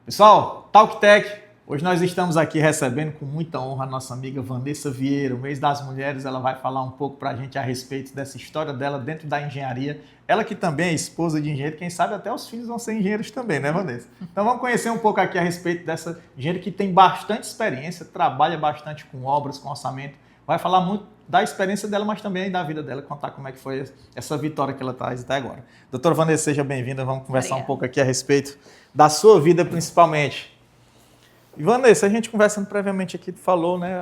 Pessoal, TalkTech, hoje nós estamos aqui recebendo com muita honra a nossa amiga Vanessa Vieira. O mês das mulheres, ela vai falar um pouco para a gente a respeito dessa história dela dentro da engenharia. Ela que também é esposa de engenheiro, quem sabe até os filhos vão ser engenheiros também, né, Vanessa? Então vamos conhecer um pouco aqui a respeito dessa engenheira que tem bastante experiência, trabalha bastante com obras, com orçamento. Vai falar muito da experiência dela, mas também da vida dela, contar como é que foi essa vitória que ela traz até agora. Doutora Vanessa, seja bem-vinda, vamos conversar um pouco aqui a respeito da sua vida principalmente. E Vanessa, a gente conversando previamente aqui, falou, né,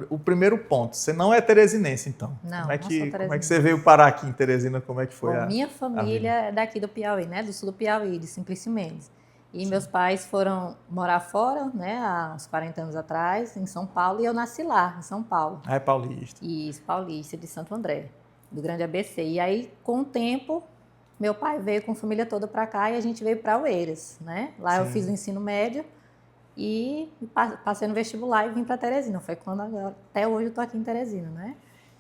o primeiro ponto, você não é teresinense, então. Não, como é que, não sou como é que você veio parar aqui em Teresina, como é que foi? Bom, minha família é daqui do Piauí, né, do sul do Piauí, de Simplício Mendes. E meus pais foram morar fora, né, há uns 40 anos atrás, em São Paulo, e eu nasci lá, em São Paulo. Ah, é paulista. Isso, paulista, de Santo André, do Grande ABC. E aí, com o tempo, meu pai veio com a família toda para cá e a gente veio para Oeiras, né? Lá eu fiz o ensino médio e passei no vestibular e vim para Teresina. Foi quando até hoje eu tô aqui em Teresina, né?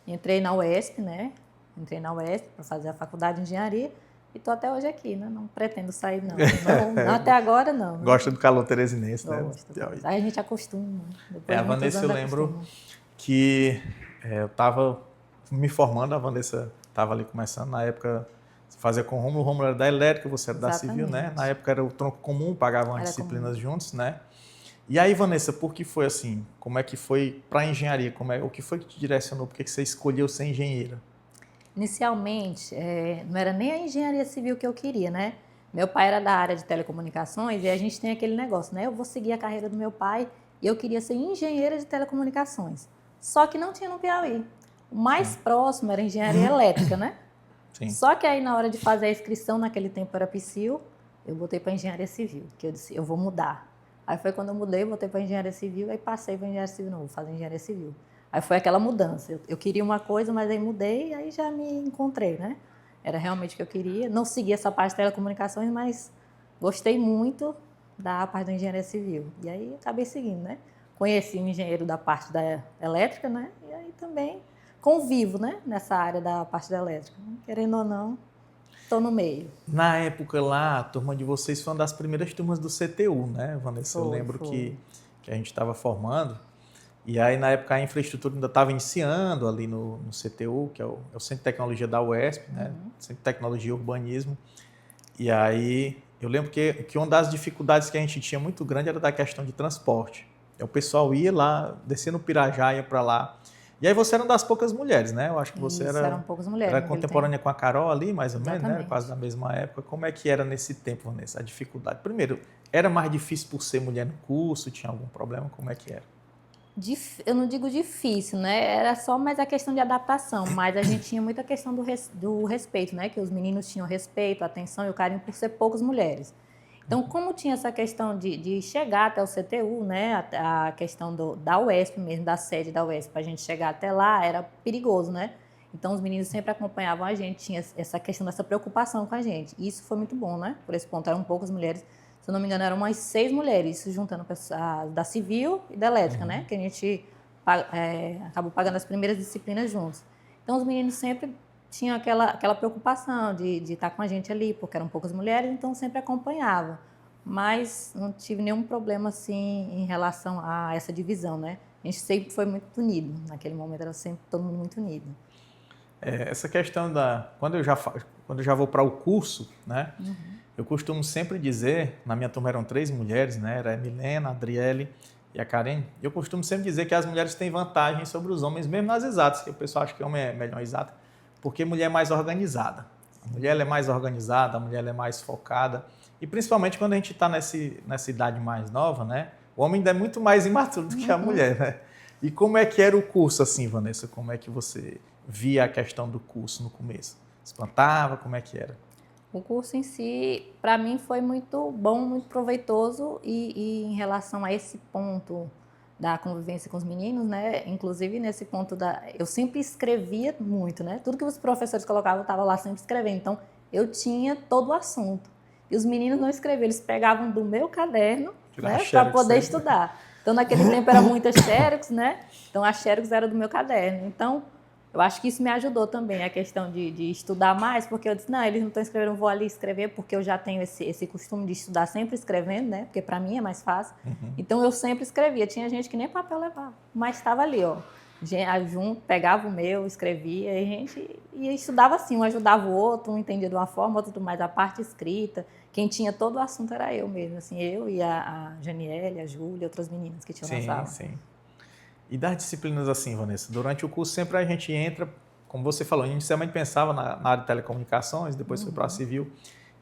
Entrei na UESP, né? Entrei na UESP para fazer a faculdade de engenharia e tô até hoje aqui, né? Não pretendo sair, não. Não até agora, não. Né? Gosta do calor teresinense, Gosto, né? Aí a gente acostuma. Depois a Vanessa, eu lembro acostuma. que eu estava me formando, a Vanessa estava ali começando, na época fazia com o Rômulo era da elétrica, você era da civil, né? Na época era o tronco comum, pagavam as disciplinas juntos, né? E aí, Vanessa, por que foi assim? Como é que foi para a engenharia? O que foi que te direcionou? Por que você escolheu ser engenheira? Inicialmente, não era nem a engenharia civil que eu queria, né? Meu pai era da área de telecomunicações e a gente tem aquele negócio, né? Eu vou seguir a carreira do meu pai e eu queria ser engenheira de telecomunicações. Só que não tinha no Piauí. O mais próximo era engenharia elétrica, né? Sim. Só que aí na hora de fazer a inscrição, naquele tempo era PSIL, eu botei para engenharia civil, que eu disse, eu vou mudar. Aí foi quando eu mudei, botei para engenharia civil, aí passei para engenharia civil, não, vou fazer engenharia civil. Aí foi aquela mudança. Eu queria uma coisa, mas aí mudei e aí já me encontrei, né? Era realmente o que eu queria. Não segui essa parte de telecomunicações, mas gostei muito da parte da engenharia civil. E aí acabei seguindo, né? Conheci um engenheiro da parte da elétrica, né? E aí também convivo, né? Nessa área da parte da elétrica. Querendo ou não, estou no meio. Na época lá, a turma de vocês foi uma das primeiras turmas do CTU, né, Vanessa? Eu lembro que a gente estava formando. E aí, na época, a infraestrutura ainda estava iniciando ali no CTU, que é o Centro de Tecnologia da UESP, né? Centro de Tecnologia e Urbanismo. E aí, eu lembro que uma das dificuldades que a gente tinha muito grande era da questão de transporte. O pessoal ia lá, descia no Pirajá, ia para lá. E aí você era uma das poucas mulheres, né? Eu acho que você eram poucas mulheres, era contemporânea com a Carol ali, mais ou menos, né? Quase da mesma época. Como é que era nesse tempo, Vanessa, a dificuldade? Primeiro, era mais difícil por ser mulher no curso? Tinha algum problema? Como é que era? Eu não digo difícil, né? Era só mais a questão de adaptação, mas a gente tinha muita questão do respeito, né? Que os meninos tinham respeito, atenção e o carinho por ser poucas mulheres. Então, como tinha essa questão de chegar até o CTU, né? A questão da UESP mesmo, da sede da UESP, para a gente chegar até lá, era perigoso, né? Então, os meninos sempre acompanhavam a gente, tinha essa questão dessa preocupação com a gente. E isso foi muito bom, né? Por esse ponto, eram poucas mulheres. Se eu não me engano, eram umas 6 mulheres, isso juntando da civil e da elétrica, né? Que a gente acabou pagando as primeiras disciplinas juntos. Então, os meninos sempre tinham aquela preocupação de estar com a gente ali, porque eram poucas mulheres, então sempre acompanhava. Mas não tive nenhum problema, assim, em relação a essa divisão, né? A gente sempre foi muito unido. Naquele momento, era sempre todo mundo muito unido. Essa questão quando eu já vou para o curso, né? Eu costumo sempre dizer, na minha turma eram 3 mulheres, né? Era a Milena, a Adriele e a Karen. Eu costumo sempre dizer que as mulheres têm vantagem sobre os homens, mesmo nas exatas, que o pessoal acha que o homem é melhor em exata, porque mulher é mais organizada. A mulher é mais organizada, a mulher é mais focada. E principalmente quando a gente está nessa idade mais nova, né? O homem ainda é muito mais imaturo do que a mulher, né? E como é que era o curso assim, Vanessa? Como é que você via a questão do curso no começo? Espantava? Como é que era? O curso em si, para mim, foi muito bom, muito proveitoso e em relação a esse ponto da convivência com os meninos, né? Inclusive nesse ponto eu sempre escrevia muito, né? Tudo que os professores colocavam, eu estava lá sempre escrevendo. Então, eu tinha todo o assunto. E os meninos não escreviam, eles pegavam do meu caderno, né, para poder estudar. Então, naquele tempo era muita xerox, né? Então, a xerox era do meu caderno. Então, Eu acho que isso me ajudou também, a questão de estudar mais, porque eu disse, não, eles não estão escrevendo, eu vou ali escrever, porque eu já tenho esse costume de estudar sempre escrevendo, né? Porque para mim é mais fácil. Então eu sempre escrevia. Tinha gente que nem papel levava, mas estava ali, ó. Junto, pegava o meu, escrevia, e a gente ia estudava assim, um ajudava o outro, um entendia de uma forma, outro tudo mais. A parte escrita, quem tinha todo o assunto era eu mesmo, assim, eu e a Janiele, a Júlia, outras meninas que tinham na Sim, sala. sim. E das disciplinas assim, Vanessa, durante o curso sempre a gente entra, como você falou, inicialmente pensava na área de telecomunicações, depois foi para a civil.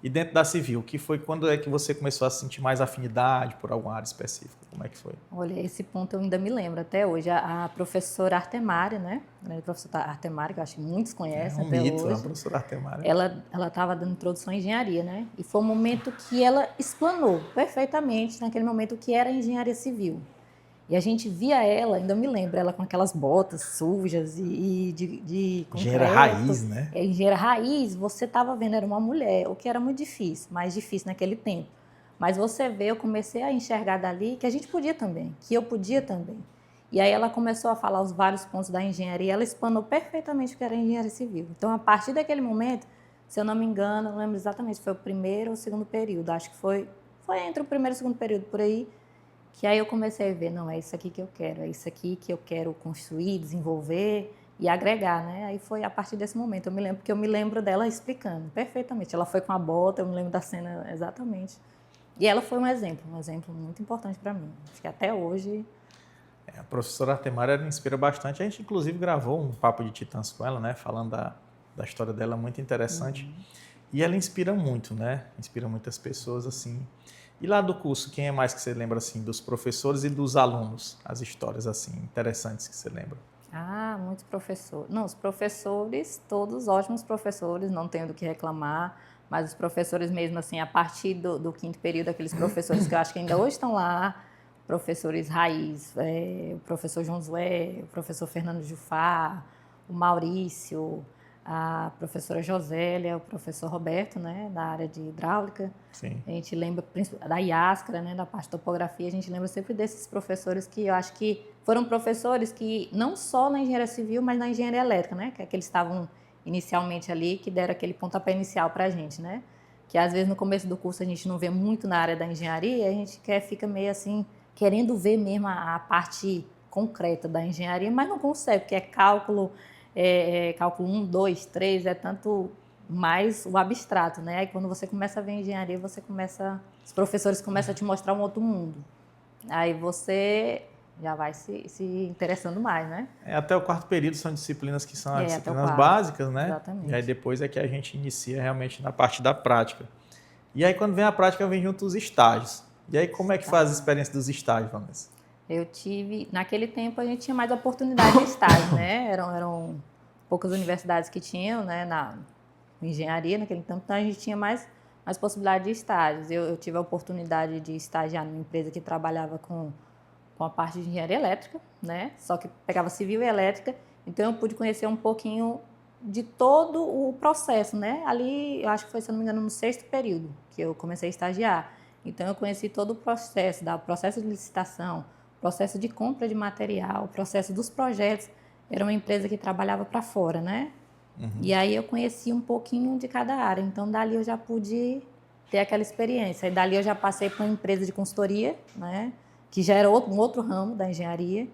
E dentro da civil, quando é que você começou a sentir mais afinidade por alguma área específica? Como é que foi? Olha, esse ponto eu ainda me lembro até hoje. A professora Artemária, né? A professora Artemária, que eu acho que muitos É conhecem um até mito, a hoje. professora Artemária. Ela estava dando introdução à engenharia, né? E foi um momento que ela explanou perfeitamente, naquele momento, o que era a engenharia civil. E a gente via ela, ainda me lembro, ela com aquelas botas sujas e de Engenheira concreto. raiz, né? Engenheira raiz, você estava vendo, era uma mulher, o que era muito difícil, mais difícil naquele tempo. Mas você vê, eu comecei a enxergar dali que a gente podia também, que eu podia também. E aí ela começou a falar os vários pontos da engenharia, ela explanou perfeitamente o que era engenharia civil. Então, a partir daquele momento, se eu não me engano, não lembro exatamente se foi o primeiro ou o segundo período, acho que foi entre o primeiro e o segundo período, por aí, que aí eu comecei a ver, não, é isso aqui que eu quero, é isso aqui que eu quero construir, desenvolver e agregar, né? Aí foi a partir desse momento, porque eu me lembro dela explicando perfeitamente. Ela foi com a bota, eu me lembro da cena exatamente. E ela foi um exemplo muito importante para mim. Acho que até hoje... A professora Artemária ela inspira bastante. A gente, inclusive, gravou um papo de Titãs com ela, né? Falando da história dela, muito interessante. E ela inspira muito, né? Inspira muitas pessoas, assim. E lá do curso, quem é mais que você lembra, assim, dos professores e dos alunos? As histórias, assim, interessantes que você lembra? Ah, muitos professores. Não, os professores, todos ótimos professores, não tenho do que reclamar, mas os professores mesmo, assim, a partir do quinto período, aqueles professores que eu acho que ainda hoje estão lá, professores raiz, o professor João Zoé, o professor Fernando Jufá, o Maurício, a professora Josélia, o professor Roberto, né, da área de hidráulica. Sim. A gente lembra da Iáscara, né, da parte de topografia, a gente lembra sempre desses professores que eu acho que foram professores que não só na engenharia civil, mas na engenharia elétrica, né, que é que eles estavam inicialmente ali, que deram aquele pontapé inicial para a gente, né, que às vezes no começo do curso a gente não vê muito na área da engenharia, a gente fica meio assim, querendo ver mesmo a parte concreta da engenharia, mas não consegue, porque é cálculo, cálculo 1, 2, 3, é tanto mais o abstrato, né? Aí quando você começa a ver engenharia, os professores começam a te mostrar um outro mundo. Aí você já vai se interessando mais, né? Até o quarto período são disciplinas que são as Até o disciplinas quarto. básicas, né? Exatamente. E aí depois é que a gente inicia realmente na parte da prática. E aí quando vem a prática, vem junto os estágios. E aí como é que faz a experiência dos estágios, Vanessa? Naquele tempo a gente tinha mais oportunidade de estágio, né? Eram poucas universidades que tinham, né, na engenharia naquele tempo, então a gente tinha mais possibilidade de estágios. Eu tive a oportunidade de estagiar numa empresa que trabalhava com a parte de engenharia elétrica, né? Só que pegava civil e elétrica, então eu pude conhecer um pouquinho de todo o processo, né? Ali, eu acho que foi, se eu não me engano, no sexto período que eu comecei a estagiar. Então eu conheci todo o processo, processo de licitação, processo de compra de material, processo dos projetos. Era uma empresa que trabalhava para fora, né? E aí eu conheci um pouquinho de cada área. Então, dali eu já pude ter aquela experiência. E dali eu já passei para uma empresa de consultoria, né? Que já era um outro ramo da engenharia.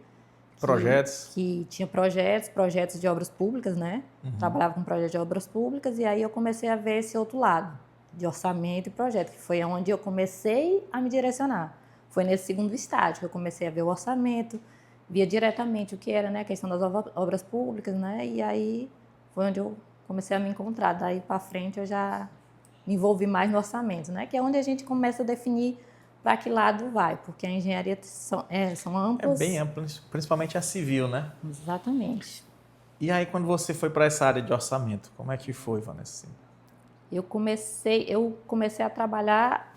Projetos. Que tinha projetos de obras públicas, né? Trabalhava com projetos de obras públicas. E aí eu comecei a ver esse outro lado, de orçamento e projeto, que foi onde eu comecei a me direcionar. Foi nesse segundo estágio que eu comecei a ver o orçamento, via diretamente o que era, né, a questão das obras públicas, né? E aí foi onde eu comecei a me encontrar. Daí para frente eu já me envolvi mais no orçamento, né? Que é onde a gente começa a definir para que lado vai, porque a engenharia são É amplas. bem amplo, principalmente a civil, né? Exatamente. E aí quando você foi para essa área de orçamento, como é que foi, Vanessa? Eu comecei a trabalhar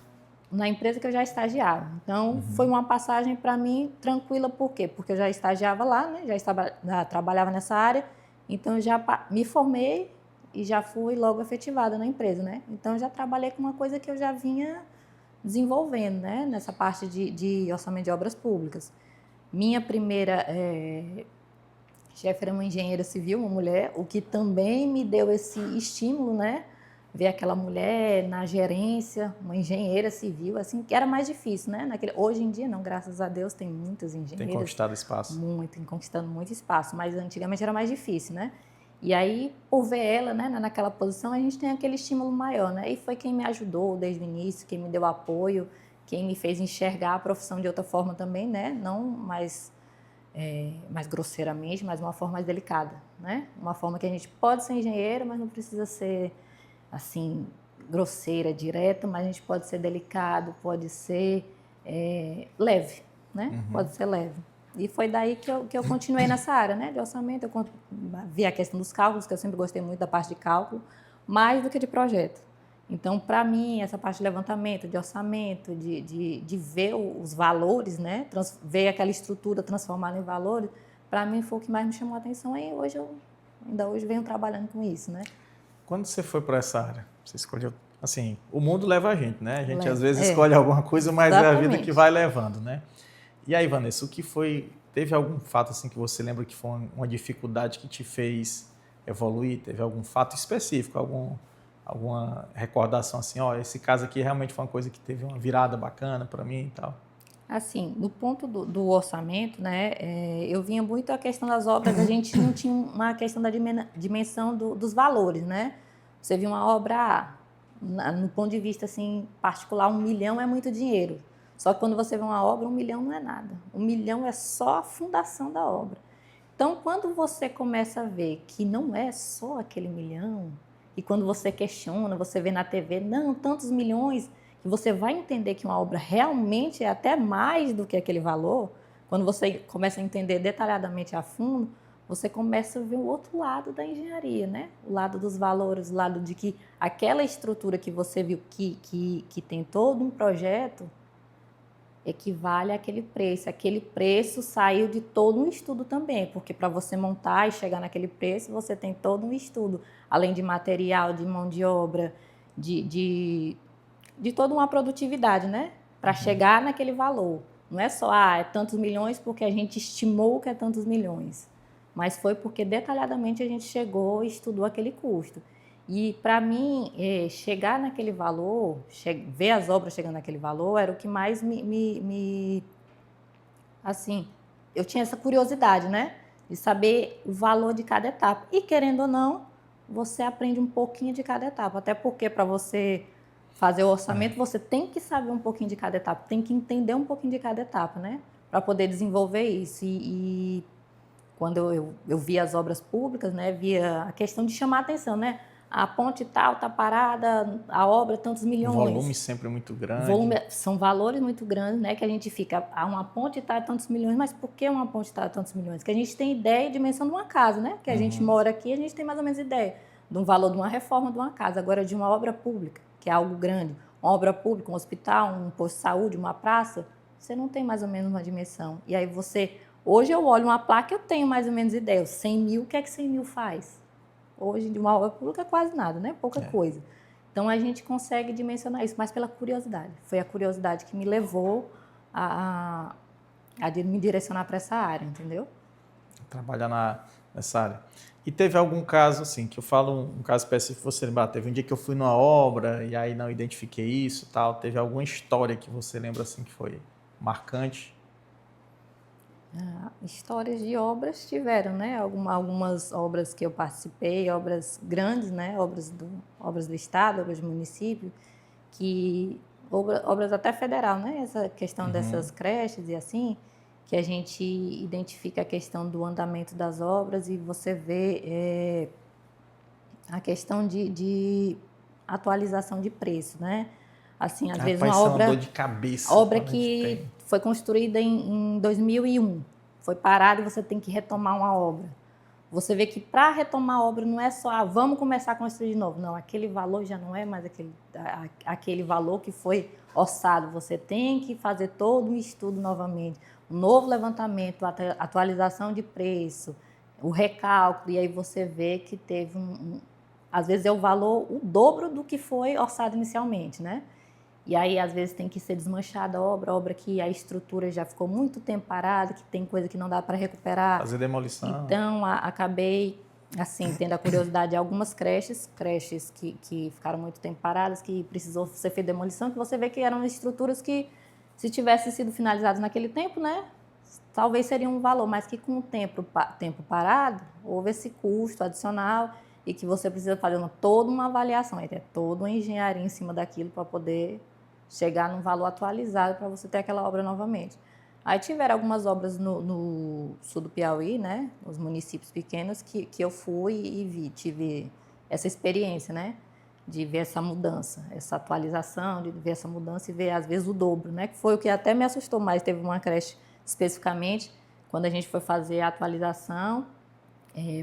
na empresa que eu já estagiava. Então, foi uma passagem para mim tranquila, por quê? Porque eu já estagiava lá, né? Já trabalhava nessa área, então eu já me formei e já fui logo efetivada na empresa, né? Então, eu já trabalhei com uma coisa que eu já vinha desenvolvendo, né? Nessa parte de orçamento de obras públicas. Minha primeira chefe era uma engenheira civil, uma mulher, o que também me deu esse estímulo, né? Ver aquela mulher na gerência, uma engenheira civil, assim, que era mais difícil, né? Hoje em dia, não, graças a Deus, tem muitas engenheiras. Tem conquistado espaço. Muito, conquistando muito espaço, mas antigamente era mais difícil, né? E aí, por ver ela, né, naquela posição, a gente tem aquele estímulo maior, né? E foi quem me ajudou desde o início, quem me deu apoio, quem me fez enxergar a profissão de outra forma também, né? Não mais grosseiramente, mas uma forma mais delicada, né? Uma forma que a gente pode ser engenheiro, mas não precisa ser assim, grosseira, direta, mas a gente pode ser delicado, pode ser leve, né? Uhum. Pode ser leve. E foi daí que eu continuei nessa área, né? De orçamento, eu vi a questão dos cálculos, que eu sempre gostei muito da parte de cálculo, mais do que de projeto. Então, para mim, essa parte de levantamento, de orçamento, de ver os valores, né? Ver aquela estrutura transformada em valores, para mim foi o que mais me chamou a atenção. E ainda hoje venho trabalhando com isso, né? Quando você foi para essa área, você escolheu, assim, o mundo leva a gente, né? A gente às vezes É, escolhe alguma coisa, mas é a vida exatamente. que vai levando, né? E aí, Vanessa, o que foi, teve algum fato assim que você lembra que foi uma dificuldade que te fez evoluir? Teve algum fato específico, alguma recordação assim, ó, esse caso aqui realmente foi uma coisa que teve uma virada bacana para mim e tal? Assim, no ponto do orçamento, né, eu vinha muito a questão das obras, a gente não tinha uma questão da dimensão dos valores, né? Você viu uma obra, no ponto de vista assim, particular, 1 milhão é muito dinheiro. Só que quando você vê uma obra, 1 milhão não é nada. 1 milhão é só a fundação da obra. Então, quando você começa a ver que não é só aquele milhão, e quando você questiona, você vê na TV, não, tantos milhões, que você vai entender que uma obra realmente é até mais do que aquele valor, quando você começa a entender detalhadamente a fundo, você começa a ver o outro lado da engenharia, né? O lado dos valores, o lado de que aquela estrutura que você viu que tem todo um projeto equivale àquele preço. Aquele preço saiu de todo um estudo também, porque para você montar e chegar naquele preço, você tem todo um estudo, além de material, de mão de obra, de toda uma produtividade, né? Para chegar naquele valor. Não é só, é tantos milhões porque a gente estimou que é tantos milhões. Mas foi porque detalhadamente a gente chegou e estudou aquele custo. E para mim, chegar naquele valor, ver as obras chegando naquele valor, era o que mais assim, eu tinha essa curiosidade, né? De saber o valor de cada etapa. E querendo ou não, você aprende um pouquinho de cada etapa. Até porque para você fazer o orçamento, você tem que saber um pouquinho de cada etapa, tem que entender um pouquinho de cada etapa, né? Para poder desenvolver isso. E quando eu via as obras públicas, né? Via a questão de chamar a atenção, né? A ponte tal está parada, a obra tantos milhões. O volume sempre muito grande. São valores muito grandes, né? Que a gente fica, uma ponte está a tantos milhões, mas por que uma ponte está a tantos milhões? Que a gente tem ideia e dimensão de uma casa, né? Que a gente mora aqui, a gente tem mais ou menos ideia de um valor de uma reforma de uma casa. Agora, de uma obra pública, que é algo grande, uma obra pública, um hospital, um posto de saúde, uma praça, você não tem mais ou menos uma dimensão. E aí hoje eu olho uma placa e eu tenho mais ou menos ideia. 100 mil, o que é que 100 mil faz? Hoje, de uma obra pública, é quase nada, né? Pouca coisa. Então, a gente consegue dimensionar isso, mas pela curiosidade. Foi a curiosidade que me levou a me direcionar para essa área, entendeu? Trabalhar nessa área. E teve algum caso, assim, que eu falo um caso específico, você lembra, teve um dia que eu fui numa obra e aí não identifiquei isso, tal. Teve alguma história que você lembra, assim, que foi marcante? Histórias de obras tiveram, né? Algumas obras que eu participei, obras grandes, né? Obras do Estado, obras do município, obras até federal, né? Essa questão dessas creches e assim, que a gente identifica a questão do andamento das obras e você vê a questão de atualização de preço, né? Assim, às vezes uma obra, dor de cabeça, obra que foi construída em 2001, foi parada e você tem que retomar uma obra. Você vê que para retomar a obra não é só, vamos começar a construir de novo. Não, aquele valor já não é mais aquele valor que foi orçado. Você tem que fazer todo um estudo novamente, um novo levantamento, atualização de preço, o recálculo, e aí você vê que teve às vezes é o valor, o dobro do que foi orçado inicialmente, né? E aí, às vezes, tem que ser desmanchada a obra que a estrutura já ficou muito tempo parada, que tem coisa que não dá para recuperar. Fazer demolição. Então, acabei, assim, tendo a curiosidade de algumas creches que ficaram muito tempo paradas, que precisou ser feita demolição, que você vê que eram estruturas que, se tivessem sido finalizadas naquele tempo, né, talvez seria um valor, mas que com o tempo parado, houve esse custo adicional e que você precisa fazer toda uma avaliação, é toda uma engenharia em cima daquilo para poder chegar num valor atualizado para você ter aquela obra novamente. Aí tiveram algumas obras no sul do Piauí, né, nos municípios pequenos, que eu fui e tive essa experiência, né, de ver essa mudança, essa atualização, de ver essa mudança e ver, às vezes, o dobro, né, que foi o que até me assustou mais. Teve uma creche especificamente, quando a gente foi fazer a atualização,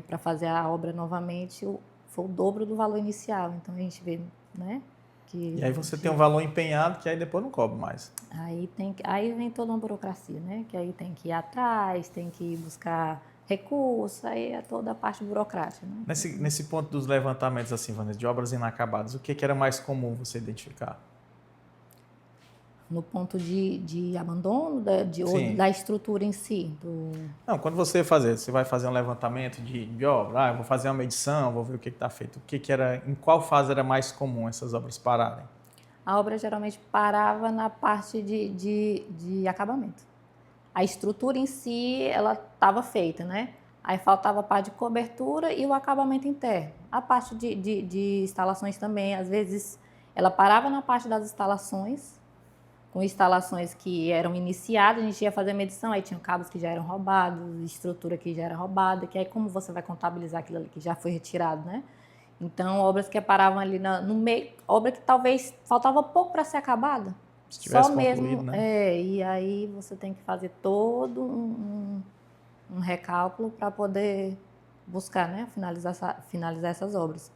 para fazer a obra novamente, foi o dobro do valor inicial. Então, a gente vê, né, que... E aí você tem um valor empenhado que aí depois não cobre mais. Aí vem toda uma burocracia, né, que aí tem que ir atrás, tem que buscar recursos, aí é toda a parte burocrática, né? Nesse ponto dos levantamentos, assim, Vanessa, de obras inacabadas, o que era mais comum você identificar? No ponto de abandono Sim. da estrutura em si. Não, quando você vai fazer um levantamento de obra, eu vou fazer uma medição, vou ver o que está feito. Em qual fase era mais comum essas obras pararem? A obra geralmente parava na parte de acabamento. A estrutura em si, ela estava feita, né? Aí faltava a parte de cobertura e o acabamento interno. A parte de instalações também, às vezes, ela parava na parte das instalações, com instalações que eram iniciadas, a gente ia fazer medição, aí tinham cabos que já eram roubados, estrutura que já era roubada, que aí como você vai contabilizar aquilo ali que já foi retirado, né? Então, obras que paravam ali no meio, obra que talvez faltava pouco para ser acabada. Se tivesse só concluído, mesmo, né? E aí você tem que fazer todo um recálculo para poder buscar, né, finalizar essas obras.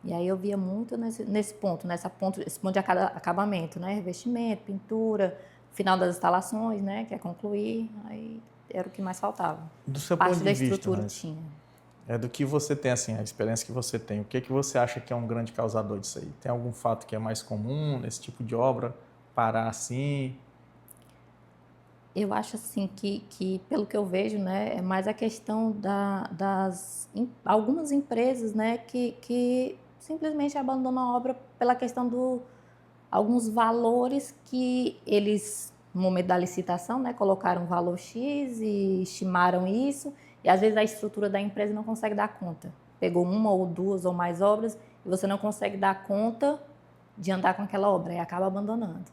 E aí eu via muito esse ponto de acabamento, né? Revestimento, pintura, final das instalações, né? Que é concluir, aí era o que mais faltava. Do seu Parte ponto da de vista, estrutura Vanessa, tinha. do que você tem, assim, a experiência que você tem, o que você acha que é um grande causador disso aí? Tem algum fato que é mais comum nesse tipo de obra, parar assim? Eu acho assim que pelo que eu vejo, né, é mais a questão algumas empresas, né, que simplesmente abandonam a obra pela questão alguns valores que eles, no momento da licitação, né, colocaram um valor X e estimaram isso, e às vezes a estrutura da empresa não consegue dar conta. Pegou uma ou duas ou mais obras e você não consegue dar conta de andar com aquela obra e acaba abandonando,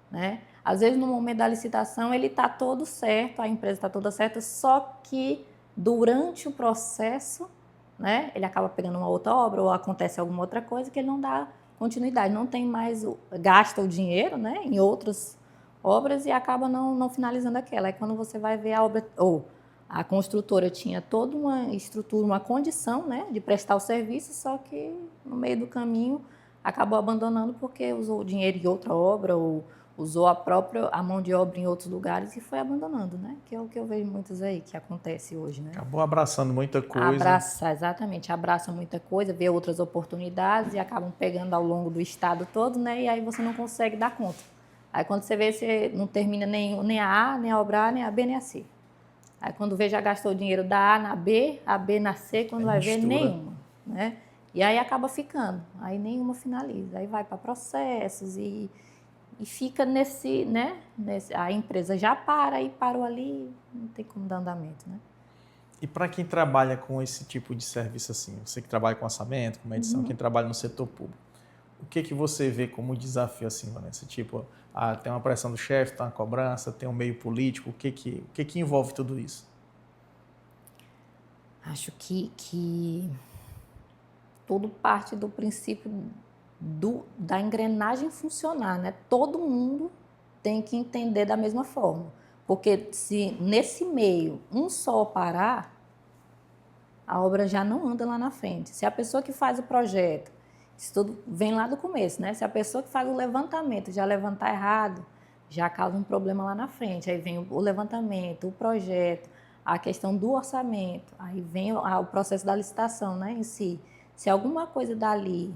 né? Às vezes, no momento da licitação, ele está todo certo, a empresa está toda certa, só que durante o processo, né, ele acaba pegando uma outra obra ou acontece alguma outra coisa que ele não dá continuidade, não tem mais, gasta o dinheiro, né, em outras obras e acaba não finalizando aquela. Aí quando você vai ver a obra, ou a construtora tinha toda uma estrutura, uma condição, né, de prestar o serviço, só que no meio do caminho acabou abandonando porque usou o dinheiro em outra obra ou usou a mão de obra em outros lugares e foi abandonando, né? Que é o que eu vejo muitos aí, que acontece hoje, né? Acabou abraçando muita coisa. Exatamente, abraça muita coisa, vê outras oportunidades e acabam pegando ao longo do estado todo, né? E aí você não consegue dar conta. Aí quando você vê, você não termina nem a A, nem a obra A, nem a B, nem a C. Aí quando vê, já gastou o dinheiro da A na B, a B na C, quando vai ver, nenhuma, né? E aí acaba ficando, aí nenhuma finaliza. Aí vai para processos e fica né? A empresa já e parou ali, não tem como dar andamento, né? E para quem trabalha com esse tipo de serviço assim, você que trabalha com orçamento, com medição, quem trabalha no setor público, o que você vê como desafio assim, Vanessa? Tipo, tem uma pressão do chefe, tem uma cobrança, tem um meio político, o que envolve tudo isso? Acho que tudo parte do princípio da engrenagem funcionar, né? Todo mundo tem que entender da mesma forma. Porque se nesse meio um só parar, a obra já não anda lá na frente. Se a pessoa que faz o projeto, isso tudo vem lá do começo, né? Se a pessoa que faz o levantamento já levantar errado, já causa um problema lá na frente. Aí vem o levantamento, o projeto, a questão do orçamento, aí vem o processo da licitação, né, em si. Se alguma coisa dali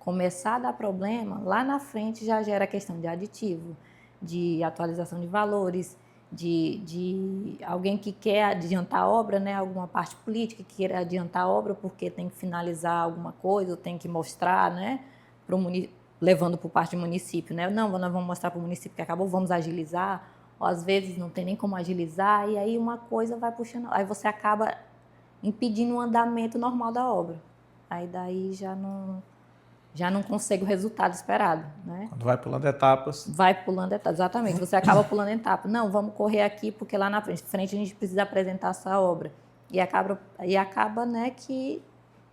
começar a dar problema, lá na frente já gera questão de aditivo, de atualização de valores, de alguém que quer adiantar a obra, né? Alguma parte política que queira adiantar a obra porque tem que finalizar alguma coisa, ou tem que mostrar, né? Levando por parte do município, né? Não, nós vamos mostrar para o município que acabou, vamos agilizar, ou às vezes não tem nem como agilizar, e aí uma coisa vai puxando, aí você acaba impedindo o andamento normal da obra. Aí daí já não consegue o resultado esperado, né? Quando vai pulando etapas. Vai pulando etapas, exatamente. Você acaba pulando etapas. Não, vamos correr aqui porque lá na frente a gente precisa apresentar essa obra. E acaba, né, que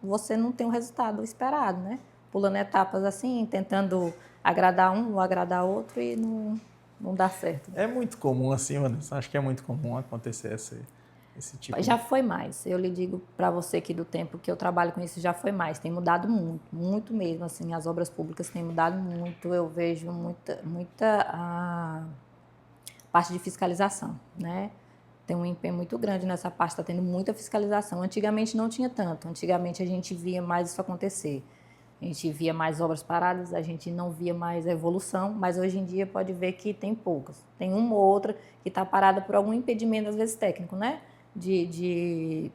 você não tem o resultado esperado, né? Pulando etapas assim, tentando agradar um ou agradar outro e não dá certo. É muito comum assim, Vanessa. Acho que é muito comum acontecer esse tipo Já foi mais. Eu lhe digo para você que do tempo que eu trabalho com isso já foi mais. Tem mudado muito, muito mesmo. Assim, as obras públicas têm mudado muito. Eu vejo muita a parte de fiscalização, né? Tem um empenho muito grande nessa parte. Está tendo muita fiscalização. Antigamente não tinha tanto. Antigamente a gente via mais isso acontecer. A gente via mais obras paradas, a gente não via mais a evolução, mas hoje em dia pode ver que tem poucas. Tem uma ou outra que está parada por algum impedimento, às vezes técnico, né? De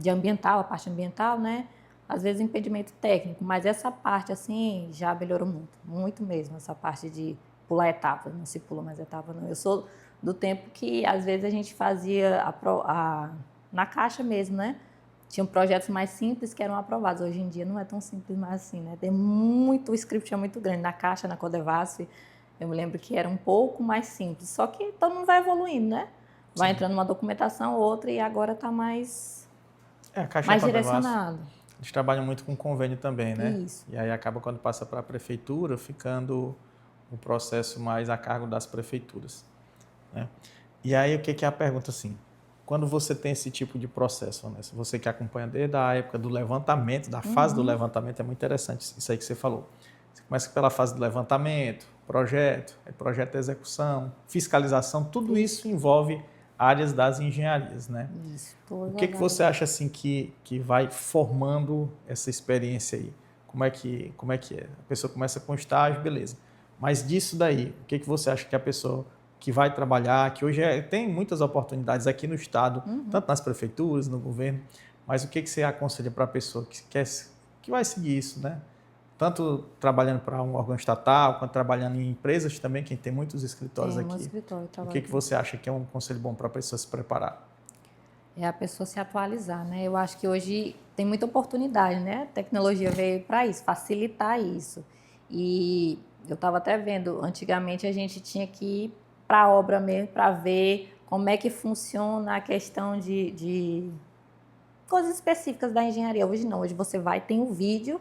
ambiental, a parte ambiental, né? Às vezes impedimento técnico, mas essa parte, assim, já melhorou muito, muito mesmo, essa parte de pular etapas, não se pula mais etapa, não. Eu sou do tempo que, às vezes, a gente fazia na caixa mesmo, né? Tinham projetos mais simples que eram aprovados. Hoje em dia não é tão simples mais assim, né? O script é muito grande. Na Caixa, na Codevasf, eu me lembro que era um pouco mais simples. Só que todo mundo vai evoluindo, né? Vai entrando uma documentação, outra, e agora está mais a Caixa mais Codevasf, direcionado. eles trabalham muito com convênio também, né? Isso. E aí acaba quando passa para a prefeitura, ficando o processo mais a cargo das prefeituras, né? E aí o que é a pergunta assim? Quando você tem esse tipo de processo, Vanessa, você que acompanha desde a época do levantamento, da fase do levantamento, é muito interessante isso aí que você falou. Você começa pela fase do levantamento, projeto de execução, fiscalização, tudo isso envolve áreas das engenharias, né? Isso. O que você acha assim que vai formando essa experiência aí? Como é que é? A pessoa começa com estágio, beleza. Mas disso daí, o que você acha que a pessoa que vai trabalhar, que hoje tem muitas oportunidades aqui no estado, tanto nas prefeituras, no governo, mas o que você aconselha para a pessoa que vai seguir isso, né? Tanto trabalhando para um órgão estatal, quanto trabalhando em empresas também, que tem muitos escritórios aqui. O que você acha que é um conselho bom para a pessoa se preparar? É a pessoa se atualizar, né? Eu acho que hoje tem muita oportunidade, né? A tecnologia veio para isso, facilitar isso. E eu estava até vendo, antigamente a gente tinha que ir para a obra mesmo, para ver como é que funciona a questão de coisas específicas da engenharia. Hoje não, hoje você vai, tem um vídeo,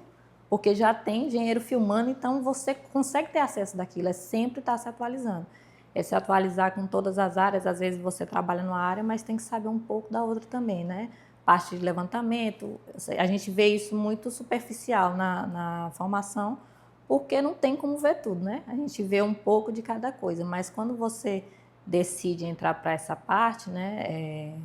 porque já tem engenheiro filmando, então você consegue ter acesso daquilo, é sempre estar se atualizando. É se atualizar com todas as áreas, às vezes você trabalha numa área, mas tem que saber um pouco da outra também, né? Parte de levantamento, a gente vê isso muito superficial na formação, porque não tem como ver tudo, né? A gente vê um pouco de cada coisa, mas quando você decide entrar para essa parte, né,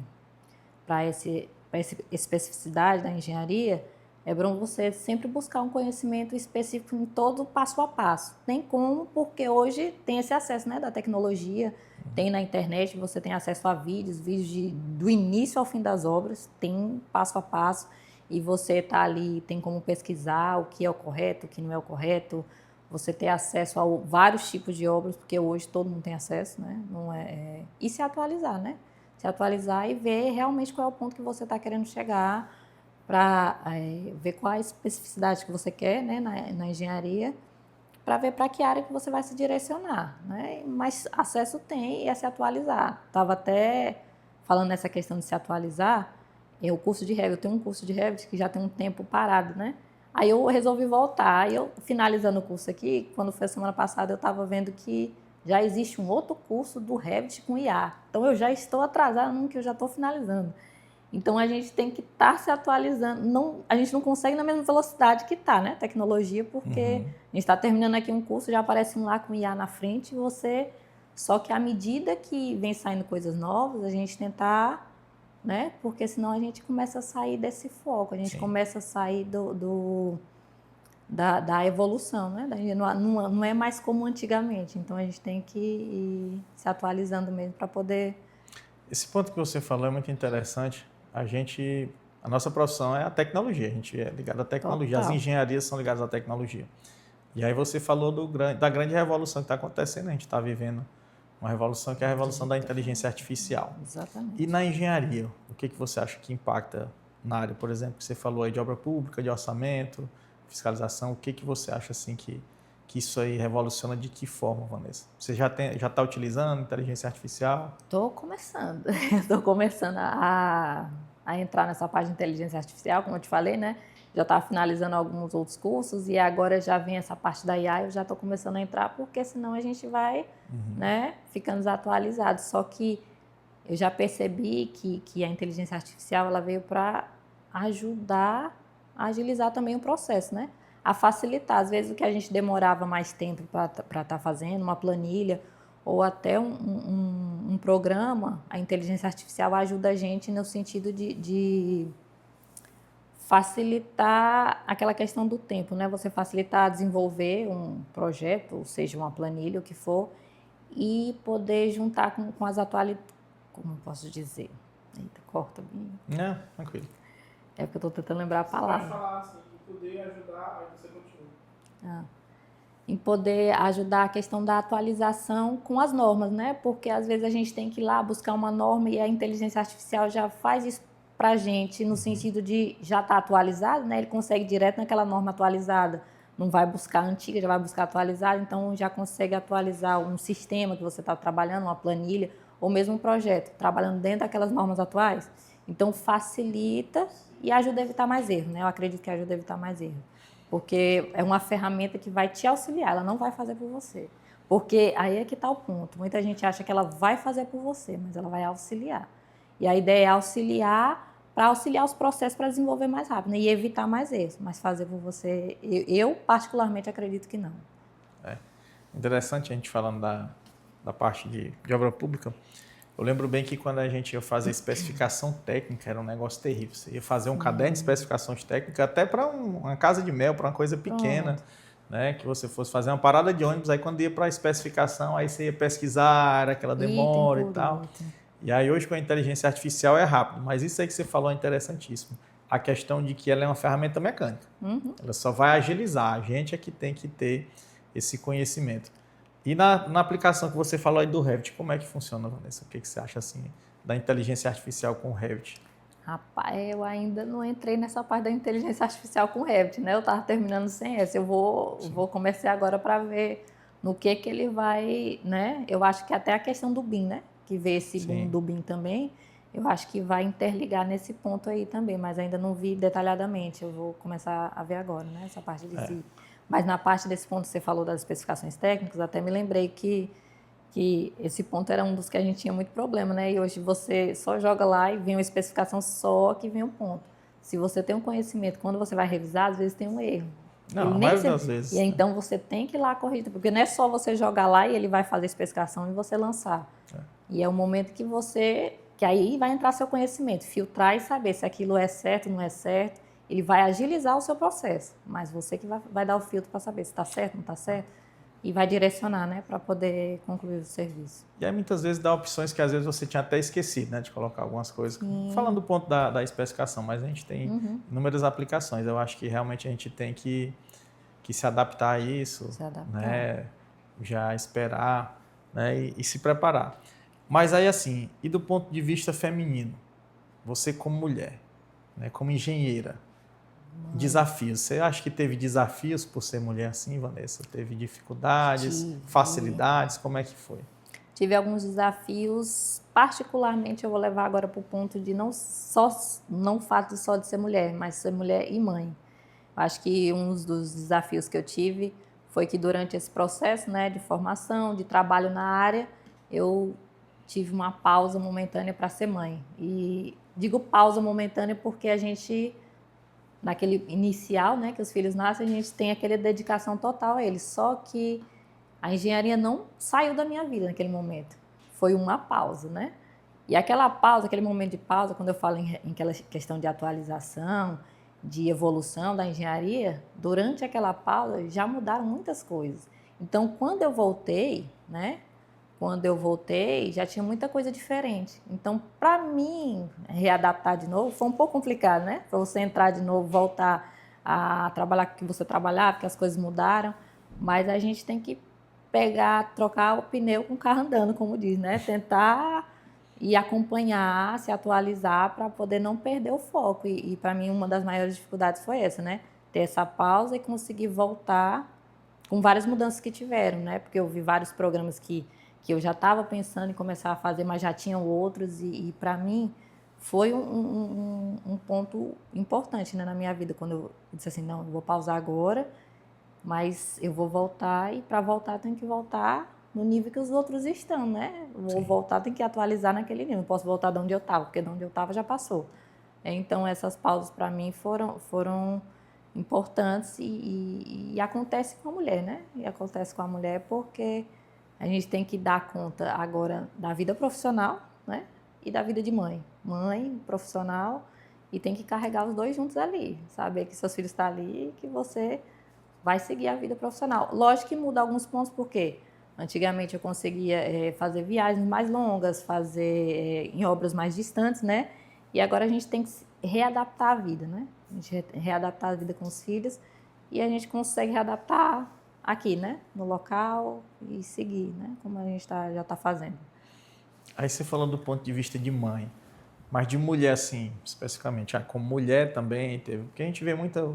para essa especificidade da engenharia, é bom você sempre buscar um conhecimento específico em todo o passo a passo. Tem como, porque hoje tem esse acesso, né, da tecnologia, tem na internet, você tem acesso a vídeos do início ao fim das obras, tem passo a passo, e você está ali, tem como pesquisar o que é o correto, o que não é o correto, você ter acesso a vários tipos de obras, porque hoje todo mundo tem acesso, né? E se atualizar, né? Se atualizar e ver realmente qual é o ponto que você está querendo chegar, para ver qual a especificidade que você quer, né, na engenharia, para ver para que área que você vai se direcionar, né? Mas acesso tem e é se atualizar. Estava até falando nessa questão de se atualizar, o curso de Revit, eu tenho um curso de Revit que já tem um tempo parado, né? Aí eu resolvi voltar, aí eu finalizando o curso aqui, quando foi a semana passada, eu estava vendo que já existe um outro curso do Revit com IA. Então eu já estou atrasada num que eu já estou finalizando. Então, a gente tem que estar se atualizando. A gente não consegue na mesma velocidade que está, né? Tecnologia, porque a gente está terminando aqui um curso, já aparece um lá com IA na frente, só que à medida que vem saindo coisas novas, a gente tentar, né? Porque senão a gente começa a sair desse foco, a gente começa a sair da evolução, né? Não é mais como antigamente, então a gente tem que ir se atualizando mesmo para poder... Esse ponto que você falou é muito interessante. A nossa profissão é a tecnologia, a gente é ligado à tecnologia, Total. as engenharias são ligadas à tecnologia. E aí você falou da grande revolução que está acontecendo, a gente está vivendo uma revolução que é a revolução da inteligência artificial. Exatamente. E na engenharia, o que você acha que impacta na área, por exemplo, que você falou aí de obra pública, de orçamento, fiscalização, o que você acha assim que isso aí revoluciona de que forma, Vanessa? Você já está utilizando inteligência artificial? Estou começando, estou começando a entrar nessa parte de inteligência artificial, como eu te falei, né? Já estava finalizando alguns outros cursos e agora já vem essa parte da IA, eu já estou começando a entrar, porque senão a gente vai, né, ficando desatualizado. Só que eu já percebi que a inteligência artificial ela veio para ajudar a agilizar também o processo, né? A facilitar. Às vezes o que a gente demorava mais tempo para estar fazendo, uma planilha ou até um programa, a inteligência artificial ajuda a gente no sentido de facilitar aquela questão do tempo, né? Você facilitar desenvolver um projeto, ou seja, uma planilha, o que for, e poder juntar com as atualidades. Como eu posso dizer? Eita, corta bem. Não, tranquilo. É porque eu estou tentando lembrar a palavra. Você pode falar assim, e poder ajudar, aí você continua. Em poder ajudar a questão da atualização com as normas, né? Porque às vezes a gente tem que ir lá buscar uma norma e a inteligência artificial já faz isso para a gente no sentido de já estar atualizado, né? Ele consegue direto naquela norma atualizada, não vai buscar a antiga, já vai buscar atualizada, então já consegue atualizar um sistema que você está trabalhando, uma planilha, ou mesmo um projeto, trabalhando dentro daquelas normas atuais. Então facilita e ajuda a evitar mais erros, né? Eu acredito que ajuda a evitar mais erros. Porque é uma ferramenta que vai te auxiliar, ela não vai fazer por você. Porque aí é que está o ponto. Muita gente acha que ela vai fazer por você, mas ela vai auxiliar. E a ideia é auxiliar para auxiliar os processos para desenvolver mais rápido, né? E evitar mais erros. Mas fazer por você, eu particularmente acredito que não. É interessante a gente falando da parte de obra pública. Eu lembro bem que quando a gente ia fazer especificação técnica, era um negócio terrível. Você ia fazer um caderno de especificações técnicas até para uma casa de mel, para uma coisa pequena, né? Que você fosse fazer uma parada de ônibus, aí quando ia para a especificação, aí você ia pesquisar, era aquela demora e tal. E aí hoje com a inteligência artificial é rápido, mas isso aí que você falou é interessantíssimo. A questão de que ela é uma ferramenta mecânica. Ela só vai agilizar, a gente é que tem que ter esse conhecimento. E na aplicação que você falou aí do Revit, como é que funciona, Vanessa? O que você acha assim da inteligência artificial com o Revit? Rapaz, eu ainda não entrei nessa parte da inteligência artificial com o Revit, né? Eu estava terminando sem essa. Eu vou começar agora para ver no que ele vai, né? Eu acho que até a questão do BIM, né? Que vê esse boom do BIM também, eu acho que vai interligar nesse ponto aí também, mas ainda não vi detalhadamente. Eu vou começar a ver agora, né? Essa parte de si. Mas na parte desse ponto que você falou das especificações técnicas, até me lembrei que esse ponto era um dos que a gente tinha muito problema, né? E hoje você só joga lá e vem uma especificação só que vem um ponto. Se você tem um conhecimento, quando você vai revisar, às vezes tem um erro. Não, a maioria das vezes. E então você tem que ir lá corrigir, porque não é só você jogar lá e ele vai fazer a especificação e você lançar. E é o momento que aí vai entrar seu conhecimento, filtrar e saber se aquilo é certo, não é certo. Ele vai agilizar o seu processo, mas você que vai dar o filtro para saber se está certo, não está certo, e vai direcionar, né, para poder concluir o serviço. E aí muitas vezes dá opções que às vezes você tinha até esquecido, né, de colocar algumas coisas. Falando do ponto da especificação, mas a gente tem inúmeras aplicações. Eu acho que realmente a gente tem que se adaptar a isso, né, já esperar, né, e se preparar. Mas aí assim, e do ponto de vista feminino, você como mulher, né, como engenheira, desafios. Você acha que teve desafios por ser mulher assim, Vanessa? Teve dificuldades, facilidades? Como é que foi? Tive alguns desafios, particularmente eu vou levar agora para o ponto de não o fato só de ser mulher, mas ser mulher e mãe. Acho que um dos desafios que eu tive foi que durante esse processo, né, de formação, de trabalho na área, eu tive uma pausa momentânea para ser mãe. E digo pausa momentânea porque a gente, naquele inicial, né, que os filhos nascem, a gente tem aquela dedicação total a eles. Só que a engenharia não saiu da minha vida naquele momento. Foi uma pausa, né? E aquela pausa, aquele momento de pausa, quando eu falo em aquela questão de atualização, de evolução da engenharia, durante aquela pausa já mudaram muitas coisas. Então, quando eu voltei, né? Quando eu voltei, já tinha muita coisa diferente. Então, para mim, readaptar de novo foi um pouco complicado, né? Para você entrar de novo, voltar a trabalhar com o que você trabalhava, porque as coisas mudaram. Mas a gente tem que pegar, trocar o pneu com o carro andando, como diz, né? Tentar e acompanhar, se atualizar para poder não perder o foco. E para mim, uma das maiores dificuldades foi essa, né? Ter essa pausa e conseguir voltar com várias mudanças que tiveram, né? Porque eu vi vários programas que eu já estava pensando em começar a fazer, mas já tinham outros. E para mim, foi um ponto importante, né, na minha vida, quando eu disse assim, não, eu vou pausar agora, mas eu vou voltar e para voltar eu tenho que voltar no nível que os outros estão, né? Vou voltar, tenho que atualizar naquele nível. Não posso voltar de onde eu estava, porque de onde eu estava já passou. Então, essas pausas para mim foram importantes e acontece com a mulher, né? E acontece com a mulher porque a gente tem que dar conta agora da vida profissional, né? E da vida de mãe. Mãe, profissional, e tem que carregar os dois juntos ali. Saber que seus filhos estão ali e que você vai seguir a vida profissional. Lógico que muda alguns pontos, porque antigamente eu conseguia fazer viagens mais longas, fazer em obras mais distantes, né? E agora a gente tem que readaptar a vida, né? A gente readaptar a vida com os filhos e a gente consegue readaptar aqui, né? No local e seguir, né? Como a gente já está fazendo. Aí você falou do ponto de vista de mãe, mas de mulher, assim, especificamente. Como mulher também teve. Porque a gente vê muita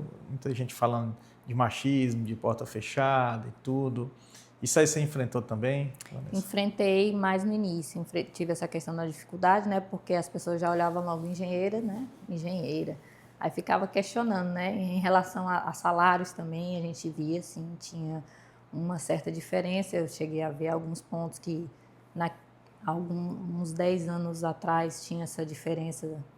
gente falando de machismo, de porta fechada e tudo. Isso aí você enfrentou também, Vanessa? Enfrentei mais no início. Tive essa questão da dificuldade, né? Porque as pessoas já olhavam logo engenheira, né? Engenheira. Aí ficava questionando, né? Em relação a salários também, a gente via, assim, tinha uma certa diferença. Eu cheguei a ver alguns pontos que uns 10 anos atrás tinha essa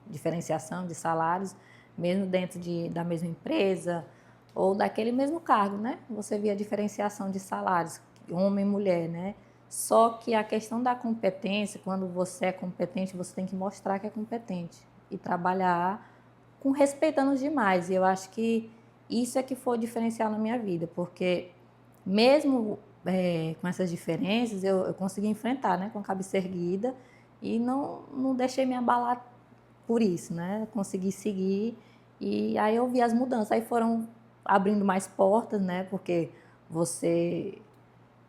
diferenciação de salários, mesmo dentro da mesma empresa ou daquele mesmo cargo, né? Você via a diferenciação de salários, homem e mulher, né? Só que a questão da competência, quando você é competente, você tem que mostrar que é competente e trabalhar respeitando os demais. E eu acho que isso é que foi o diferencial na minha vida, porque mesmo com essas diferenças, eu consegui enfrentar, né, com a cabeça erguida e não deixei me abalar por isso, né? Consegui seguir e aí eu vi as mudanças. Aí foram abrindo mais portas, né? Porque você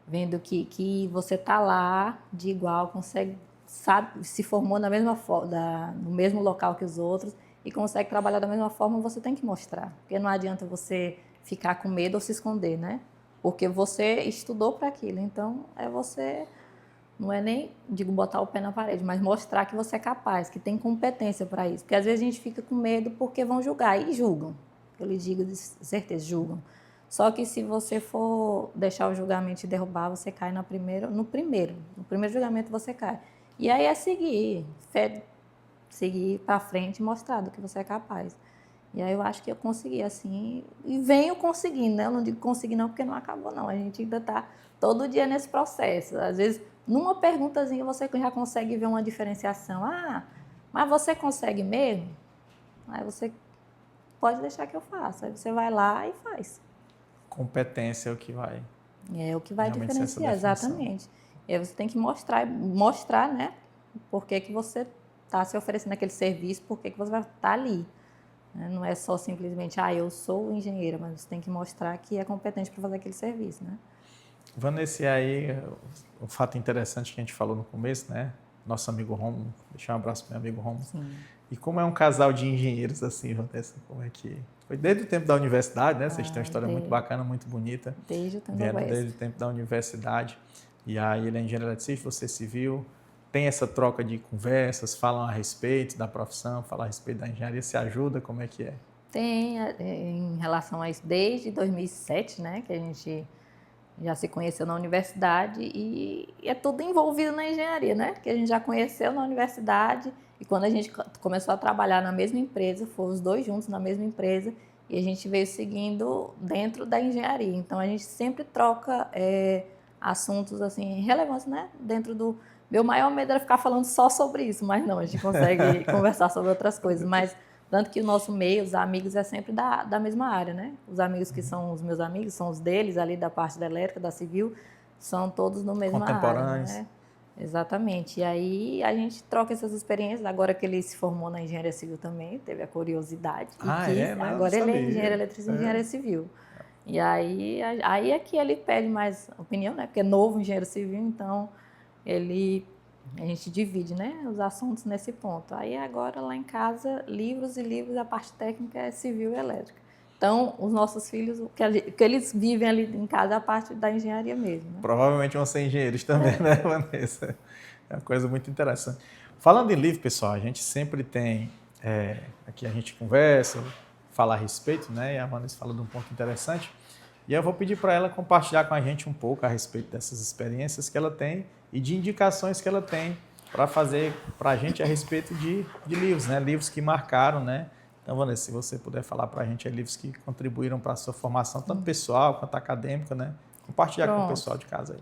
vendo que você tá lá de igual, consegue, sabe, se formou no mesmo local que os outros e consegue trabalhar da mesma forma, você tem que mostrar. Porque não adianta você ficar com medo ou se esconder, né? Porque você estudou para aquilo. Então, você, não é nem, digo, botar o pé na parede, mas mostrar que você é capaz, que tem competência para isso. Porque às vezes a gente fica com medo porque vão julgar, e julgam. Eu lhe digo de certeza, julgam. Só que se você for deixar o julgamento te derrubar, você cai no primeiro julgamento você cai. E aí é seguir para frente e mostrar do que você é capaz. E aí eu acho que eu consegui, assim, e venho conseguindo, né? Eu não digo conseguir não, porque não acabou, não. A gente ainda está todo dia nesse processo. Às vezes, numa perguntazinha, você já consegue ver uma diferenciação. Ah, mas você consegue mesmo? Aí você pode deixar que eu faça. Aí você vai lá e faz. Competência é o que vai. É o que vai realmente diferenciar, exatamente. E aí você tem que mostrar, né? Por que você está se oferecendo aquele serviço, por que você vai estar ali. Não é só simplesmente, eu sou engenheira, mas você tem que mostrar que é competente para fazer aquele serviço, né? Vanessa, e aí, o fato interessante que a gente falou no começo, né? Nosso amigo Romulo, deixar um abraço para meu amigo Romulo. Sim. E como é um casal de engenheiros, assim, Vanessa, como é que... Foi desde o tempo da universidade, né? Vocês têm uma história muito bacana, muito bonita. Desde o tempo Vieram desde o tempo da universidade. E aí ele é engenheiro eletricista, você é civil. Tem essa troca de conversas, falam a respeito da profissão, falam a respeito da engenharia, se ajuda, como é que é? Tem, em relação a isso, desde 2007, né? Que a gente já se conheceu na universidade e é tudo envolvido na engenharia, né? Que a gente já conheceu na universidade e quando a gente começou a trabalhar na mesma empresa, foram os dois juntos na mesma empresa e a gente veio seguindo dentro da engenharia. Então, a gente sempre troca assuntos, assim, relevantes, né? Dentro do... Meu maior medo era ficar falando só sobre isso, mas não, a gente consegue conversar sobre outras coisas, mas Tanto que o nosso meio, os amigos, é sempre da mesma área, né? Os amigos que são os meus amigos, são os deles, ali da parte da elétrica, da civil, são todos na mesma área, Contemporâneos. né? Exatamente. E aí a gente troca essas experiências. Agora que ele se formou na engenharia civil também, teve a curiosidade e É, né? Eu não agora ele é sabia. engenheiro eletricista e engenharia civil. E aí é que ele pede mais opinião, né? Porque é novo engenheiro civil, então a gente divide, né, os assuntos nesse ponto. Aí agora lá em casa, livros e livros, a parte técnica é civil e elétrica. Então, os nossos filhos, o que eles vivem ali em casa é a parte da engenharia mesmo, né? Provavelmente vão ser engenheiros também, né, Vanessa? É uma coisa muito interessante. Falando em livro, pessoal, a gente sempre tem, aqui a gente conversa, fala a respeito, né? E a Vanessa fala de um ponto interessante. E eu vou pedir para ela compartilhar com a gente um pouco a respeito dessas experiências que ela tem e de indicações que ela tem para fazer para a gente a respeito de livros, né? Livros que marcaram, né? Então, Vanessa, se você puder falar para a gente livros que contribuíram para a sua formação, tanto pessoal quanto acadêmica, né? Compartilhar com o pessoal de casa aí.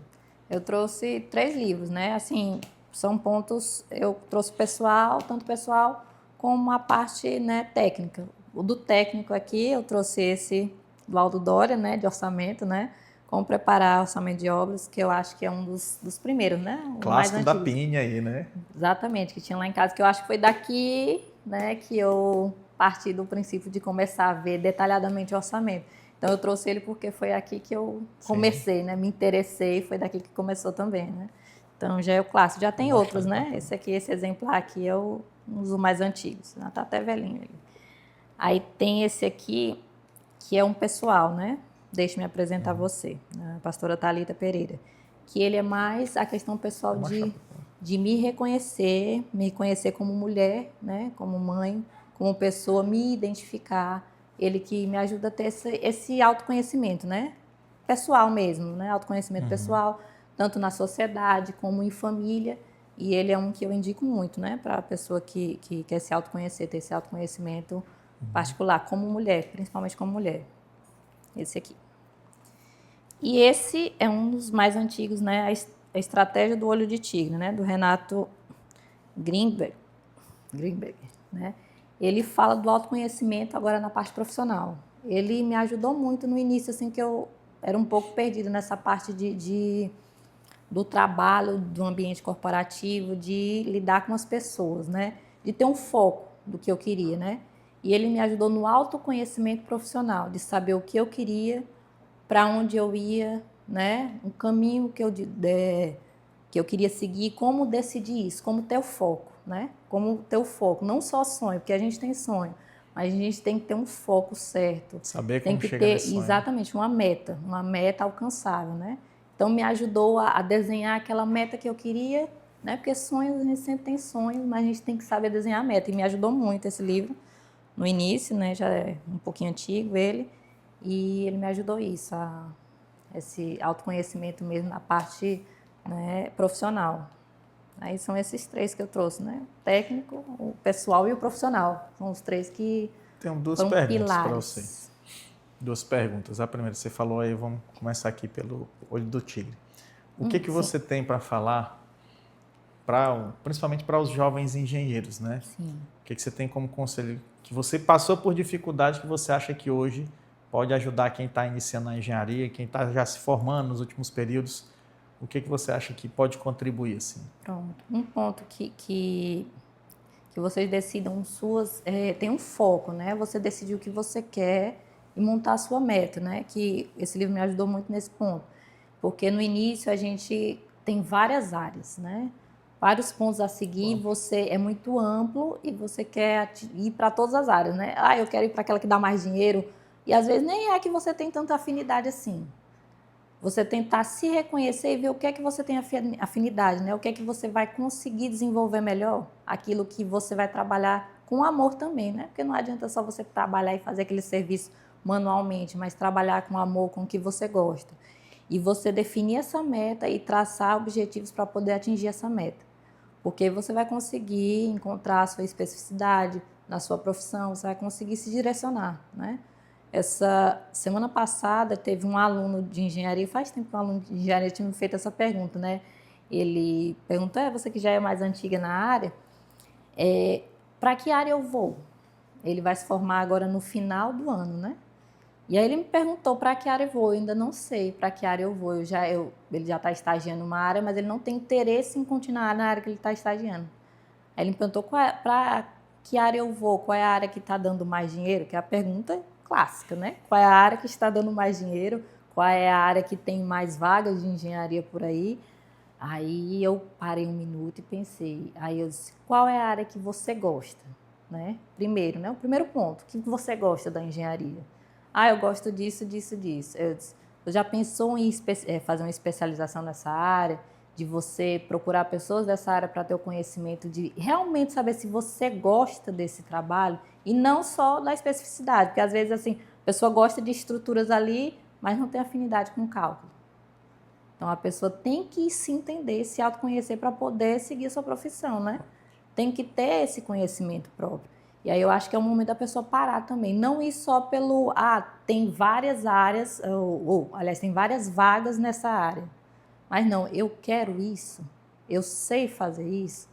Eu trouxe 3 livros, né? Assim, são pontos, eu trouxe pessoal, tanto pessoal como a parte, né, técnica. O do técnico aqui, eu trouxe esse do Aldo Dória, né, de orçamento, né? Como preparar orçamento de obras, que eu acho que é um dos primeiros, né? O Clássico mais da antigo. Pinha aí, né? Exatamente, que tinha lá em casa, que eu acho que foi daqui, né, que eu parti do princípio de começar a ver detalhadamente o orçamento. Então eu trouxe ele porque foi aqui que eu comecei, né, me interessei, foi daqui que começou também, né. Então já é o clássico, já tem outros, né, esse exemplar aqui é um dos mais antigos, já tá até velhinho ele. Aí tem esse aqui, que é um pessoal, né, deixe-me apresentar você, a pastora Thalita Pereira, que ele é mais a questão pessoal de me reconhecer como mulher, né, como mãe, como pessoa, me identificar. Ele que me ajuda a ter esse autoconhecimento, né, pessoal mesmo, né, autoconhecimento pessoal, tanto na sociedade como em família. E ele é um que eu indico muito, né, para a pessoa que quer se autoconhecer, ter esse autoconhecimento particular, como mulher, principalmente como mulher. Esse aqui. E esse é um dos mais antigos, né, a Estratégia do Olho de Tigre, né, do Renato Greenberg, né? Ele fala do autoconhecimento agora na parte profissional. Ele me ajudou muito no início, assim, que eu era um pouco perdida nessa parte do trabalho, do ambiente corporativo, de lidar com as pessoas, né? De ter um foco do que eu queria, né? E ele me ajudou no autoconhecimento profissional, de saber o que eu queria, para onde eu ia, né? Um caminho que eu queria seguir, como decidir isso, como ter o foco, né? Como ter o foco, não só sonho, porque a gente tem sonho, mas a gente tem que ter um foco certo. Saber tem como que chega ter nesse sonho. Exatamente uma meta alcançável, né? Então me ajudou a desenhar aquela meta que eu queria, né? Porque sonhos, a gente sempre tem sonhos, mas a gente tem que saber desenhar a meta. E me ajudou muito esse livro no início, né? Já é um pouquinho antigo ele, e ele me ajudou isso, esse autoconhecimento mesmo na parte, né, profissional. Aí são esses 3 que eu trouxe, né? O técnico, o pessoal e o profissional. São os 3 que Tenho 2 foram perguntas para pilares. você. 2 perguntas. A primeira, você falou aí, vamos começar aqui pelo Olho do Tigre. O que você tem para falar, principalmente para os jovens engenheiros, né? Sim. O que você tem como conselho? Que você passou por dificuldade que você acha que hoje pode ajudar quem está iniciando na engenharia, quem está já se formando nos últimos períodos? O que você acha que pode contribuir, assim? Pronto. Um ponto que vocês decidam tem um foco, né? Você decidir o que você quer e montar a sua meta, né? Que esse livro me ajudou muito nesse ponto. Porque no início a gente tem várias áreas, né? Vários pontos a seguir, você é muito amplo e você quer ir para todas as áreas, né? Ah, eu quero ir para aquela que dá mais dinheiro. E às vezes nem é que você tem tanta afinidade assim. Você tentar se reconhecer e ver o que é que você tem afinidade, né? O que é que você vai conseguir desenvolver melhor, aquilo que você vai trabalhar com amor também, né? Porque não adianta só você trabalhar e fazer aquele serviço manualmente, mas trabalhar com amor, com o que você gosta. E você definir essa meta e traçar objetivos para poder atingir essa meta. Porque você vai conseguir encontrar a sua especificidade na sua profissão, você vai conseguir se direcionar, né? Essa semana passada teve um aluno de engenharia, faz tempo que um aluno de engenharia tinha me feito essa pergunta, né? Ele perguntou, você que já é mais antiga na área, para que área eu vou? ele vai se formar agora no final do ano, né? E aí ele me perguntou para que área eu vou, eu ainda não sei para que área eu vou. Ele já está estagiando numa área, mas ele não tem interesse em continuar na área que ele está estagiando. Aí ele me perguntou para que área eu vou, qual é a área que está dando mais dinheiro, que é a pergunta clássica, né? Qual é a área que está dando mais dinheiro, qual é a área que tem mais vagas de engenharia por aí. Aí eu parei um minuto e pensei, aí eu disse, qual é a área que você gosta, né? Primeiro, né? O primeiro ponto, o que você gosta da engenharia? Ah, eu gosto disso, disso, disso. Eu disse, você já pensou em fazer uma especialização nessa área? De você procurar pessoas dessa área para ter o conhecimento de realmente saber se você gosta desse trabalho e não só da especificidade, porque às vezes assim, a pessoa gosta de estruturas ali, mas não tem afinidade com cálculo. Então a pessoa tem que se entender, se autoconhecer para poder seguir a sua profissão, né? Tem que ter esse conhecimento próprio. E aí eu acho que é o momento da pessoa parar também, não ir só pelo, tem várias áreas, aliás, tem várias vagas nessa área. Mas não, eu quero isso, eu sei fazer isso,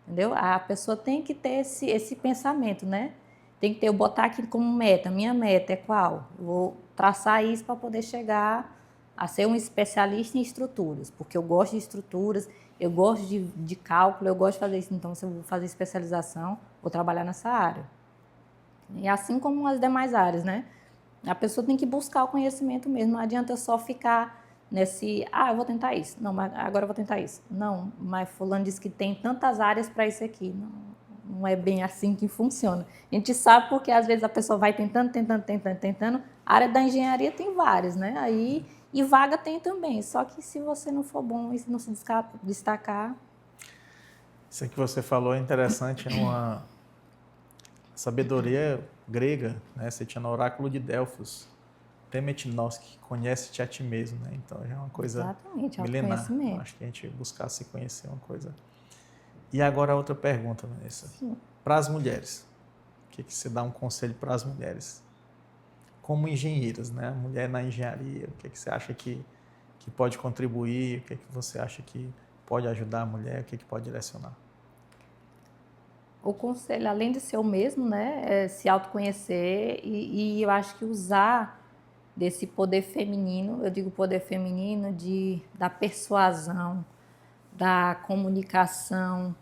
entendeu? A pessoa tem que ter esse pensamento, né? Tem que ter, eu botar aquilo como meta, minha meta é qual? Eu vou traçar isso para poder chegar a ser um especialista em estruturas, porque eu gosto de estruturas, eu gosto de cálculo, eu gosto de fazer isso, então se eu vou fazer especialização, vou trabalhar nessa área. E assim como as demais áreas, né? A pessoa tem que buscar o conhecimento mesmo, não adianta só ficar eu vou tentar isso. Não, mas agora eu vou tentar isso. Não, mas fulano disse que tem tantas áreas para isso aqui. Não é bem assim que funciona. A gente sabe porque às vezes a pessoa vai tentando. A área da engenharia tem várias, né? E vaga tem também. Só que se você não for bom e se não se destacar... Isso que você falou é interessante, é uma sabedoria grega, né? Você tinha no oráculo de Delfos. Temet nos, que conhece-te a ti mesmo, né? Então já é uma coisa Exatamente, milenar. autoconhecimento. Acho que a gente buscar se conhecer é uma coisa. E agora outra pergunta, Vanessa. Para as mulheres, o que você dá um conselho para as mulheres? Como engenheiras, né? A mulher na engenharia, o que você acha que pode contribuir? O que você acha que pode ajudar a mulher? O que pode direcionar? O conselho, além de ser o mesmo, né? É se autoconhecer e eu acho que usar desse poder feminino, eu digo poder feminino da persuasão, da comunicação,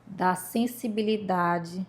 da sensibilidade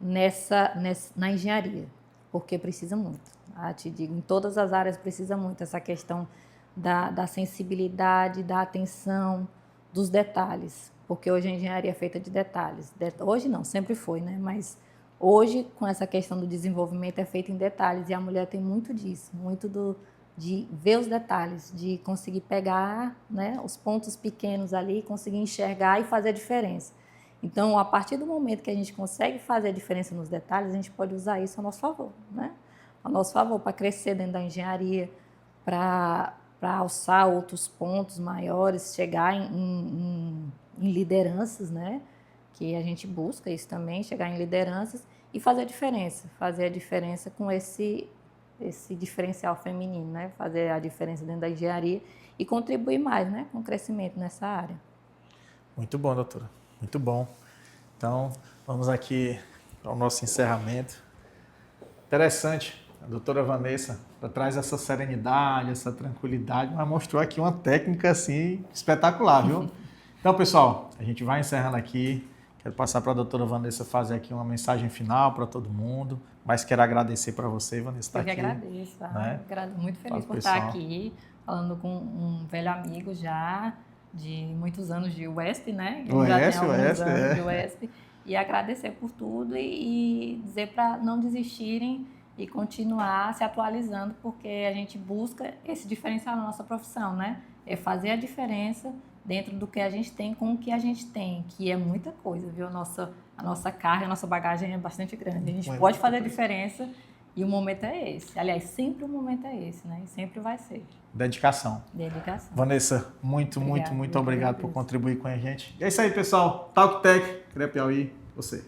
na engenharia, porque precisa muito. Te digo, em todas as áreas precisa muito essa questão da sensibilidade, da atenção, dos detalhes, porque hoje a engenharia é feita de detalhes. Hoje não, sempre foi, né? Mas hoje, com essa questão do desenvolvimento, é feito em detalhes e a mulher tem muito disso, muito de ver os detalhes, de conseguir pegar, né, os pontos pequenos ali, conseguir enxergar e fazer a diferença. Então, a partir do momento que a gente consegue fazer a diferença nos detalhes, a gente pode usar isso a nosso favor, né? A nosso favor, para crescer dentro da engenharia, para alçar outros pontos maiores, chegar em lideranças, né? Que a gente busca isso também, chegar em lideranças e fazer a diferença com esse diferencial feminino, né? Fazer a diferença dentro da engenharia e contribuir mais, né? Com o crescimento nessa área. Muito bom, doutora. Muito bom. Então, vamos aqui ao nosso encerramento. Interessante, a doutora Vanessa traz essa serenidade, essa tranquilidade, mas mostrou aqui uma técnica assim espetacular, viu? Então, pessoal, a gente vai encerrando aqui. Quero passar para a doutora Vanessa fazer aqui uma mensagem final para todo mundo, mas quero agradecer para você, Vanessa, estar aqui. Eu que agradeço, né? Muito feliz por estar aqui, falando com um velho amigo já de muitos anos de UESP, né? De UESP. E agradecer por tudo e dizer para não desistirem e continuar se atualizando, porque a gente busca esse diferencial na nossa profissão, né? É fazer a diferença dentro do que a gente tem com o que a gente tem, que é muita coisa, viu? A nossa carga, a nossa bagagem é bastante grande. A gente pode fazer a diferença e o momento é esse. Aliás, sempre o momento é esse, né? E sempre vai ser. Dedicação. Vanessa, muito obrigado por contribuir com a gente. E é isso aí, pessoal. Talk Tech, CREA Piauí, você.